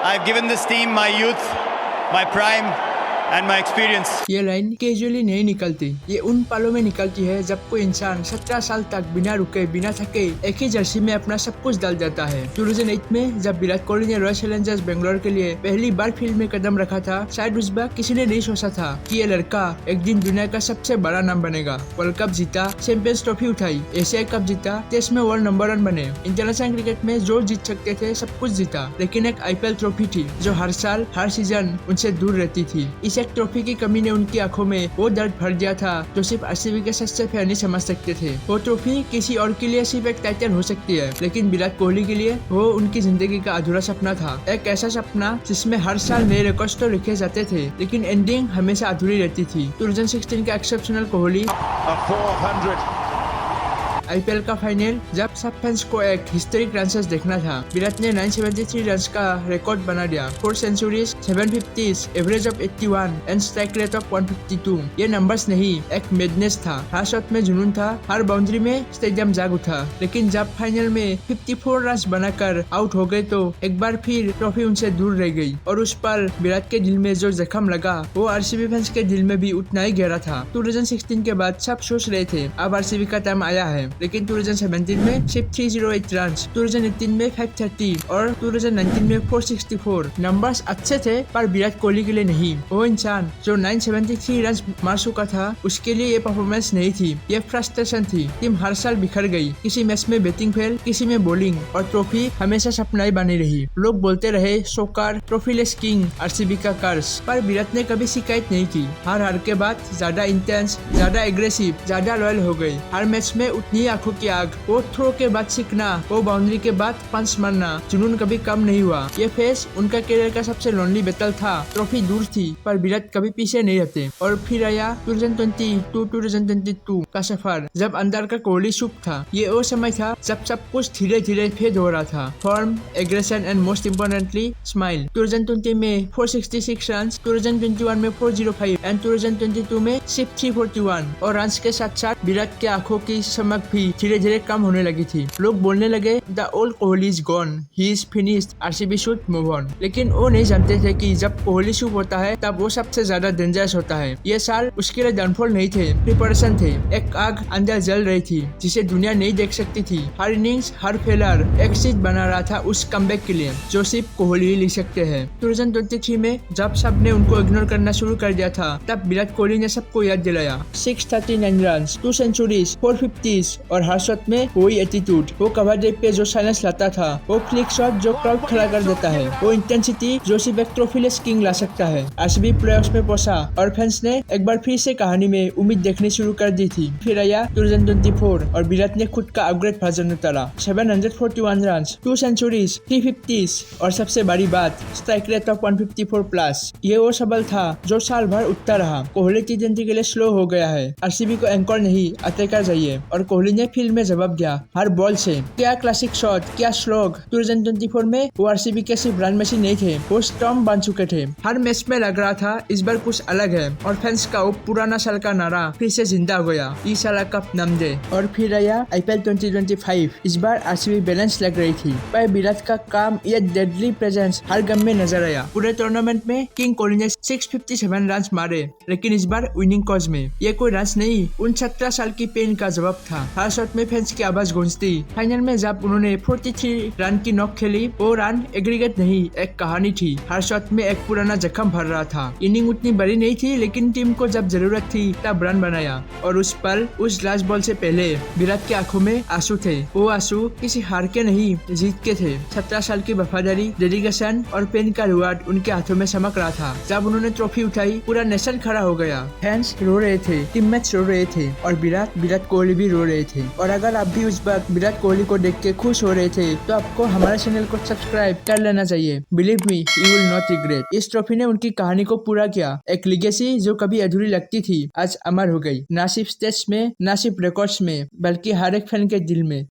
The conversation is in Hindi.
I've given this team my youth, my prime, and my experience. ये लाइन कैजुअली नहीं निकलती, ये उन पलों में निकलती है जब कोई इंसान 17 साल तक बिना रुके बिना थके एक ही जर्सी में अपना सब कुछ डाल जाता है। 2008 में जब विराट कोहली ने रॉयल चैलेंजर्स बेंगलोर के लिए पहली बार फील्ड में कदम रखा था, शायद उस बार किसी ने नहीं सोचा था कि ये लड़का एक दिन दुनिया का सबसे बड़ा नाम बनेगा। वर्ल्ड कप जीता, चैंपियंस ट्रॉफी उठाई, एशिया कप जीता, टेस्ट में वर्ल्ड नंबर 1 बने। इंटरनेशनल क्रिकेट में जो जीत सकते थे सब कुछ जीता, लेकिन एक IPL ट्रॉफी थी जो हर साल हर सीजन उनसे दूर रहती थी। इस एक ट्रॉफी की कमी ने उनकी आंखों में वो दर्द भर दिया था जो सिर्फ RCB के सच्चे फैन ही समझ सकते थे। वो ट्रॉफी किसी और के लिए सिर्फ एक टाइटल हो सकती है, लेकिन विराट कोहली के लिए वो उनकी जिंदगी का अधूरा सपना था। एक ऐसा सपना जिसमें हर साल नए रिकॉर्ड्स तो लिखे जाते थे, लेकिन एंडिंग हमेशा अधूरी रहती थी। 2016 का एक्सेप्शनल कोहली, IPL का फाइनल, जब सब फैंस को एक हिस्टोरिक रन्स देखना था। विराट ने 973 रन्स का रिकॉर्ड बना दिया, 4 centuries, 750s, average of 81 and strike rate of 152। ये नंबर्स नहीं, एक मैडनेस था। हर शॉट में जुनून था, हर बाउंड्री में स्टेडियम जाग उठा। लेकिन जब फाइनल में 54 रन्स बनाकर आउट हो गए तो एक बार फिर ट्रॉफी उनसे दूर रह गई। और उस पल विराट के दिल में जो जख्म लगा वो RCB फैंस के दिल में भी उतना ही गहरा था। 2016 के बाद सब सोच रहे थे अब RCB का टाइम आया है, लेकिन 2017 में सिर्फ 308 रन, 2018 में 530 और 2019 में 464। नंबर्स अच्छे थे पर विराट कोहली के लिए नहीं। वो इंसान जो 973 रन मार चुका था उसके लिए ये परफॉर्मेंस नहीं थी, ये फ्रस्ट्रेशन थी। टीम हर साल बिखर गई, किसी मैच में बैटिंग फेल, किसी में बॉलिंग, और ट्रॉफी हमेशा सपना ही बनी रही। लोग बोलते रहे सोकर ट्रॉफीलेस किंग, RCB का कर्स, पर विराट ने कभी शिकायत नहीं की। हार के बाद ज्यादा इंटेंस, ज्यादा एग्रेसिव, ज्यादा लॉयल हो गई। हर मैच में उतनी आंखों की आग, वो थ्रो के बाद सीखना, वो बाउंड्री के बाद पंच मारना, जुनून कभी कम नहीं हुआ। ये फेस उनका करियर का सबसे लोनली बैटल था। ट्रॉफी दूर थी पर विराट कभी पीछे नहीं रहते। और फिर आया 2022 का सफर, जब अंदर का कोहली चुप था। ये वो समय था जब सब कुछ धीरे धीरे फेड हो रहा था। Form, aggression and most importantly smile. 2020 में 466 रन, 2021 में 405 एंड 2022 में सिर्फ 341। और रन के साथ साथ विराट के आंखों की चमक भी धीरे धीरे कम होने लगी थी। लोग बोलने लगे the old Kohli is gone, he is finished, RCB should move on. लेकिन वो नहीं जानते थे कि जब कोहली चुप होता है तब वो सबसे ज्यादा डेंजरस होता है। ये साल उसके लिए डाउनफॉल नहीं थे, प्रिपरेशन थे। एक आग अंदर जल रही थी जिसे दुनिया नहीं देख सकती थी। हर इनिंग्स, हर फेलर एक सीट बना रहा था उस कमबैक के लिए जो सिर्फ कोहली ही लिख सकते हैं। 2023 में जब सब ने उनको इग्नोर करना शुरू कर दिया था तब विराट कोहली ने सबको याद दिलाया। 639 रन, 2 सेंचुरीज, 450s और हर शॉट में वही एटीट्यूड, वो कवर ड्राइव पे जो साइलेंस लाता था, वो फ्लिक शॉट जो क्राउड खड़ा कर देता है, वो इंटेंसिटी जो सिर्फ एक ट्रॉफीलेस किंग ला सकता है। RCB प्लेऑफ्स में पहुंचा और फैंस ने एक बार फिर से कहानी में उम्मीद देखनी शुरू कर दी थी। फिर आया 2024 और विराट ने खुद का अपग्रेड वर्जन उतारा। 741 रन, 2 सेंचुरीज, 350s और सबसे बड़ी बात स्ट्राइक रेट ऑफ 154 प्लस। ये वो सबल था जो साल भर उठता रहा। कोहली T20 के लिए स्लो हो गया है, RCB को एंकर नहीं अटैकर चाहिए। और कोहली ने फील्ड में जवाब दिया हर बॉल से। क्या क्लासिक शॉट, क्या स्लोग। 2024 में वो RCB के सिर्फ रन मशीन नहीं थे, वो स्टॉर्म बन चुके थे। हर मैच में लग रहा था इस बार कुछ अलग है और फैंस का वो पुराना साल का नारा फिर से जिंदा हो गया, इस साल कप नाम दे। और फिर आया IPL 2025। इस बार RCB बैलेंस लग रही थी पर विराट का काम या डेडली प्रेजेंस हर गेम में नजर आया। पूरे टूर्नामेंट में किंग कोहली ने 657 रन मारे, लेकिन इस बार विनिंग कॉज में। ये कोई रन नहीं, उन 17 साल की पेन का जवाब था। हर शॉट में फैंस की आवाज गूंजती। फाइनल में जब उन्होंने 43 रन की नॉक खेली, वो रन एग्रीगेट नहीं, एक कहानी थी। हर शॉट में एक पुराना जख्म भर रहा था। इनिंग उतनी बड़ी नहीं थी, लेकिन टीम को जब जरूरत थी तब रन बनाया। और उस पल, उस लास्ट बॉल से पहले विराट की आंखों में आंसू थे। वो आंसू किसी हार के नहीं, जीत के थे। 17 साल की वफादारी, डेडिकेशन और पेन का रिवार्ड उनके हाथों में चमक रहा था। जब उन्होंने ट्रॉफी उठाई, पूरा नेशन खड़ा हो गया। फैंस रो रहे थे, टीममेट्स रो रहे थे और विराट कोहली भी रो रहे थे। और अगर आप भी उस वक्त विराट कोहली को देख के खुश हो रहे थे तो आपको हमारे चैनल को सब्सक्राइब कर लेना चाहिए। Believe me, you will not regret. इस ट्रॉफी ने उनकी कहानी को पूरा किया। एक लेगेसी जो कभी अधूरी लगती थी आज अमर हो गई, ना सिर्फ स्टेट्स में, ना सिर्फ रिकॉर्ड्स में, बल्कि हर एक फैन के दिल में।